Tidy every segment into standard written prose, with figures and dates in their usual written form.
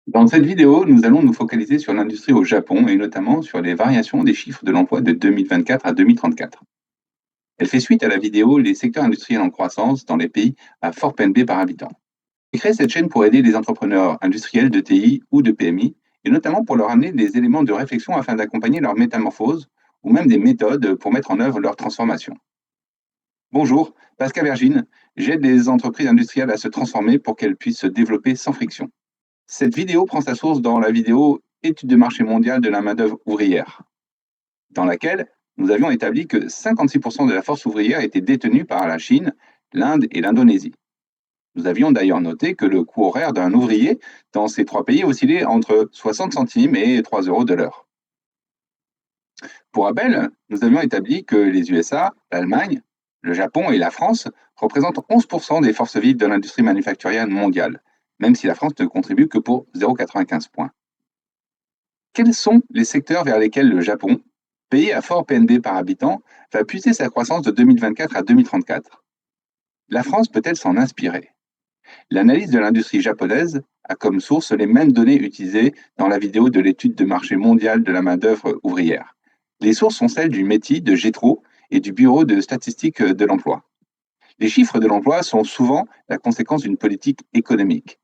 Dans cette vidéo, nous allons nous focaliser sur l'industrie au Japon et notamment sur les variations des chiffres de l'emploi de 2024 à 2034. Elle fait suite à la vidéo Les secteurs industriels en croissance dans les pays à fort PNB par habitant. J'ai créé cette chaîne pour aider les entrepreneurs industriels de TI ou de PMI et notamment pour leur amener des éléments de réflexion afin d'accompagner leur métamorphose ou même des méthodes pour mettre en œuvre leur transformation. Bonjour, Pascal Vergine, j'aide les entreprises industrielles à se transformer pour qu'elles puissent se développer sans friction. Cette vidéo prend sa source dans la vidéo Étude de marché mondiale de la main-d'œuvre ouvrière, dans laquelle nous avions établi que 56% de la force ouvrière était détenue par la Chine, l'Inde et l'Indonésie. Nous avions d'ailleurs noté que le coût horaire d'un ouvrier dans ces trois pays oscillait entre 60 centimes et 3 euros de l'heure. Pour rappel, nous avions établi que les USA, l'Allemagne, le Japon et la France représentent 11% des forces vives de l'industrie manufacturière mondiale, même si la France ne contribue que pour 0,95 points. Quels sont les secteurs vers lesquels le Japon, pays à fort PNB par habitant, va puiser sa croissance de 2024 à 2034? La France peut-elle s'en inspirer? L'analyse de l'industrie japonaise a comme source les mêmes données utilisées dans la vidéo de l'étude de marché mondiale de la main-d'œuvre ouvrière. Les sources sont celles du METI, de GETRO et du Bureau de statistique de l'emploi. Les chiffres de l'emploi sont souvent la conséquence d'une politique économique.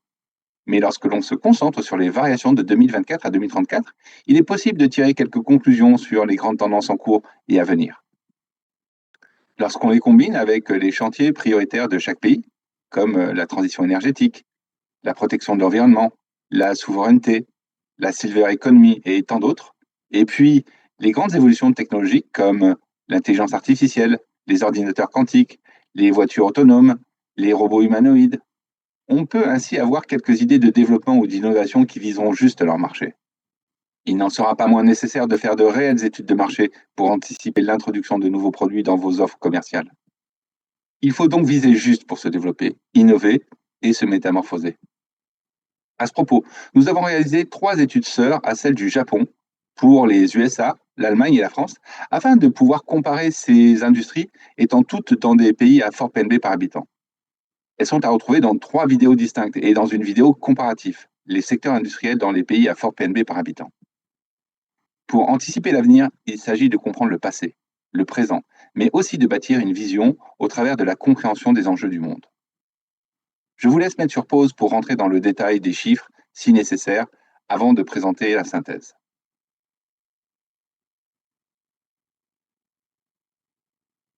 Mais lorsque l'on se concentre sur les variations de 2024 à 2034, il est possible de tirer quelques conclusions sur les grandes tendances en cours et à venir. Lorsqu'on les combine avec les chantiers prioritaires de chaque pays, comme la transition énergétique, la protection de l'environnement, la souveraineté, la silver economy et tant d'autres, et puis les grandes évolutions technologiques comme l'intelligence artificielle, les ordinateurs quantiques, les voitures autonomes, les robots humanoïdes, on peut ainsi avoir quelques idées de développement ou d'innovation qui viseront juste leur marché. Il n'en sera pas moins nécessaire de faire de réelles études de marché pour anticiper l'introduction de nouveaux produits dans vos offres commerciales. Il faut donc viser juste pour se développer, innover et se métamorphoser. À ce propos, nous avons réalisé 3 études sœurs à celles du Japon pour les USA, l'Allemagne et la France, afin de pouvoir comparer ces industries étant toutes dans des pays à fort PNB par habitant. Elles sont à retrouver dans 3 vidéos distinctes et dans une vidéo comparative, les secteurs industriels dans les pays à fort PNB par habitant. Pour anticiper l'avenir, il s'agit de comprendre le passé, le présent, mais aussi de bâtir une vision au travers de la compréhension des enjeux du monde. Je vous laisse mettre sur pause pour rentrer dans le détail des chiffres, si nécessaire, avant de présenter la synthèse.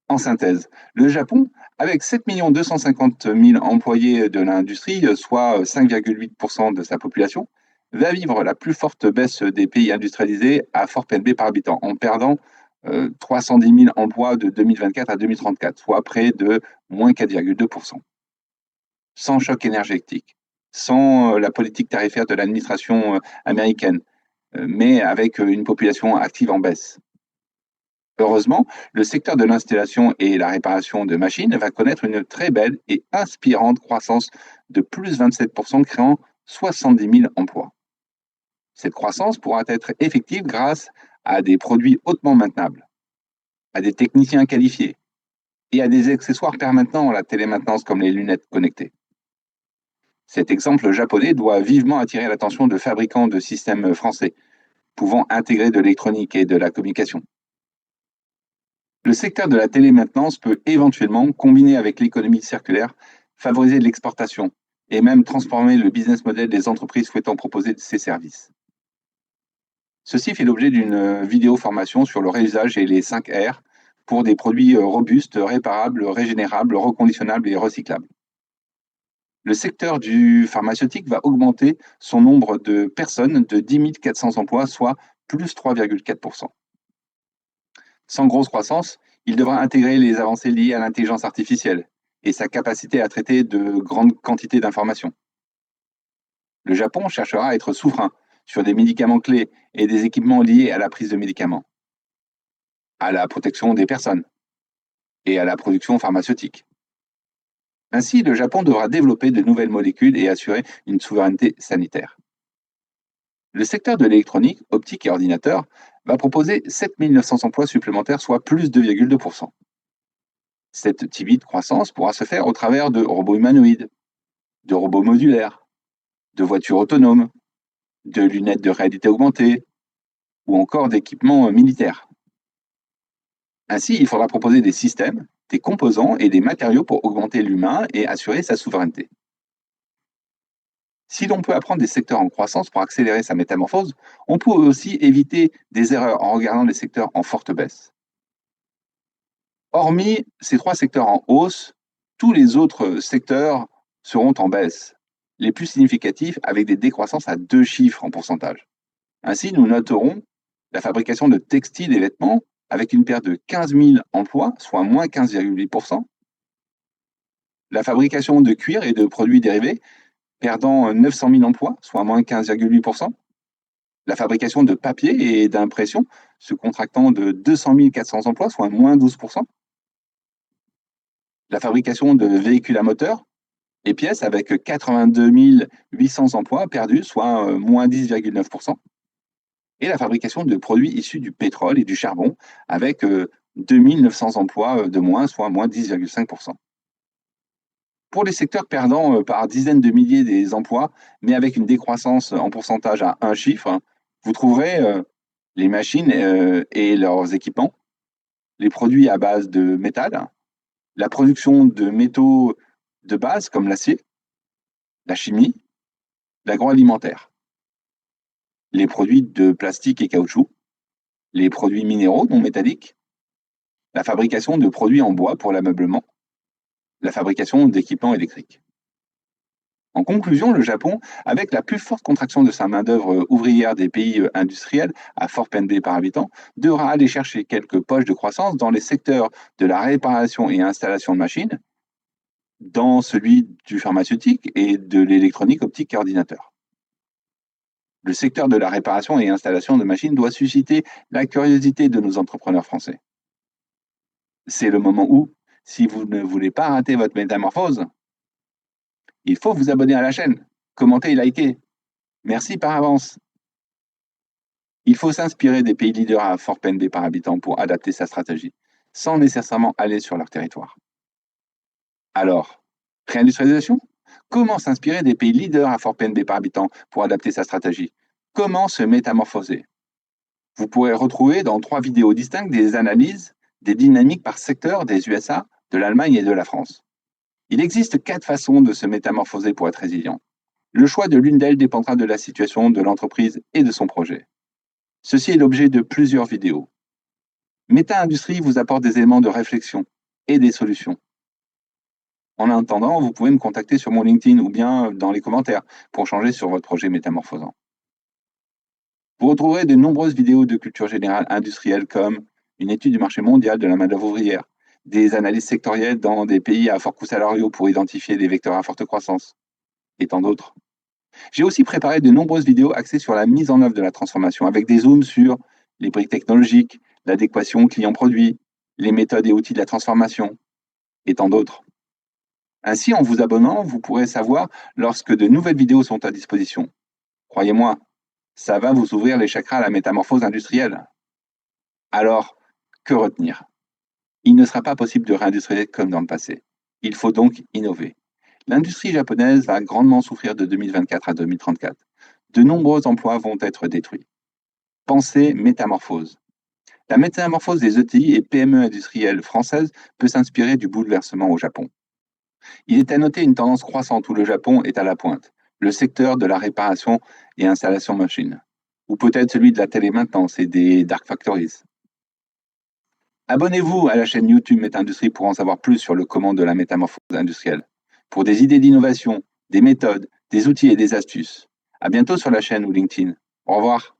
En synthèse, le Japon, avec 7 250 000 employés de l'industrie, soit 5,8% de sa population, va vivre la plus forte baisse des pays industrialisés à fort PNB par habitant, en perdant 310 000 emplois de 2024 à 2034, soit près de moins 4,2%. Sans choc énergétique, sans la politique tarifaire de l'administration américaine, mais avec une population active en baisse. Heureusement, le secteur de l'installation et la réparation de machines va connaître une très belle et inspirante croissance de plus 27%, créant 70 000 emplois. Cette croissance pourra être effective grâce à des produits hautement maintenables, à des techniciens qualifiés et à des accessoires permanents à la télémaintenance comme les lunettes connectées. Cet exemple japonais doit vivement attirer l'attention de fabricants de systèmes français, pouvant intégrer de l'électronique et de la communication. Le secteur de la télémaintenance peut éventuellement, combiner avec l'économie circulaire, favoriser l'exportation et même transformer le business model des entreprises souhaitant proposer ces services. Ceci fait l'objet d'une vidéo formation sur le réusage et les 5 R pour des produits robustes, réparables, régénérables, reconditionnables et recyclables. Le secteur du pharmaceutique va augmenter son nombre de personnes de 10 400 emplois, soit plus 3,4%. Sans grosse croissance, il devra intégrer les avancées liées à l'intelligence artificielle et sa capacité à traiter de grandes quantités d'informations. Le Japon cherchera à être souverain sur des médicaments clés et des équipements liés à la prise de médicaments, à la protection des personnes et à la production pharmaceutique. Ainsi, le Japon devra développer de nouvelles molécules et assurer une souveraineté sanitaire. Le secteur de l'électronique, optique et ordinateur va proposer 7 900 emplois supplémentaires, soit plus 2,2%. Cette timide croissance pourra se faire au travers de robots humanoïdes, de robots modulaires, de voitures autonomes de lunettes de réalité augmentée ou encore d'équipements militaires. Ainsi, il faudra proposer des systèmes, des composants et des matériaux pour augmenter l'humain et assurer sa souveraineté. Si l'on peut apprendre des secteurs en croissance pour accélérer sa métamorphose, on peut aussi éviter des erreurs en regardant les secteurs en forte baisse. Hormis ces 3 secteurs en hausse, tous les autres secteurs seront en baisse, les plus significatifs avec des décroissances à 2 chiffres en pourcentage. Ainsi, nous noterons la fabrication de textiles et vêtements avec une perte de 15 000 emplois, soit moins 15,8%. La fabrication de cuir et de produits dérivés perdant 900 000 emplois, soit moins 15,8%. La fabrication de papier et d'impression se contractant de 200 400 emplois, soit moins 12%. La fabrication de véhicules à moteur et pièces avec 82 800 emplois perdus, soit moins 10,9%. Et la fabrication de produits issus du pétrole et du charbon avec 2 900 emplois de moins, soit moins 10,5%. Pour les secteurs perdant par dizaines de milliers des emplois, mais avec une décroissance en pourcentage à un chiffre, vous trouverez les machines et leurs équipements, les produits à base de métal, la production de métaux de base comme l'acier, la chimie, l'agroalimentaire, les produits de plastique et caoutchouc, les produits minéraux non métalliques, la fabrication de produits en bois pour l'ameublement, la fabrication d'équipements électriques. En conclusion, le Japon, avec la plus forte contraction de sa main-d'œuvre ouvrière des pays industriels à fort PNB par habitant, devra aller chercher quelques poches de croissance dans les secteurs de la réparation et installation de machines, dans celui du pharmaceutique et de l'électronique optique et ordinateur. Le secteur de la réparation et installation de machines doit susciter la curiosité de nos entrepreneurs français. C'est le moment où, si vous ne voulez pas rater votre métamorphose, il faut vous abonner à la chaîne, commenter et liker. Merci par avance. Il faut s'inspirer des pays leaders à fort PNB par habitant pour adapter sa stratégie, sans nécessairement aller sur leur territoire. Alors, réindustrialisation? Comment s'inspirer des pays leaders à fort PNB par habitant pour adapter sa stratégie? Comment se métamorphoser? Vous pourrez retrouver dans 3 vidéos distinctes des analyses des dynamiques par secteur des USA, de l'Allemagne et de la France. Il existe 4 façons de se métamorphoser pour être résilient. Le choix de l'une d'elles dépendra de la situation de l'entreprise et de son projet. Ceci est l'objet de plusieurs vidéos. Meta Industrie vous apporte des éléments de réflexion et des solutions. En attendant, vous pouvez me contacter sur mon LinkedIn ou bien dans les commentaires pour changer sur votre projet métamorphosant. Vous retrouverez de nombreuses vidéos de culture générale industrielle comme une étude du marché mondial de la main-d'œuvre ouvrière, des analyses sectorielles dans des pays à fort coût salariaux pour identifier des vecteurs à forte croissance, et tant d'autres. J'ai aussi préparé de nombreuses vidéos axées sur la mise en œuvre de la transformation, avec des zooms sur les briques technologiques, l'adéquation client-produit, les méthodes et outils de la transformation, et tant d'autres. Ainsi, en vous abonnant, vous pourrez savoir lorsque de nouvelles vidéos sont à disposition. Croyez-moi, ça va vous ouvrir les chakras à la métamorphose industrielle. Alors, que retenir? Il ne sera pas possible de réindustrialiser comme dans le passé. Il faut donc innover. L'industrie japonaise va grandement souffrir de 2024 à 2034. De nombreux emplois vont être détruits. Pensez métamorphose. La métamorphose des ETI et PME industrielles françaises peut s'inspirer du bouleversement au Japon. Il est à noter une tendance croissante où le Japon est à la pointe, le secteur de la réparation et installation machine, ou peut-être celui de la télémaintenance et des dark factories. Abonnez-vous à la chaîne YouTube MetaIndustrie pour en savoir plus sur le comment de la métamorphose industrielle. Pour des idées d'innovation, des méthodes, des outils et des astuces. À bientôt sur la chaîne ou LinkedIn. Au revoir.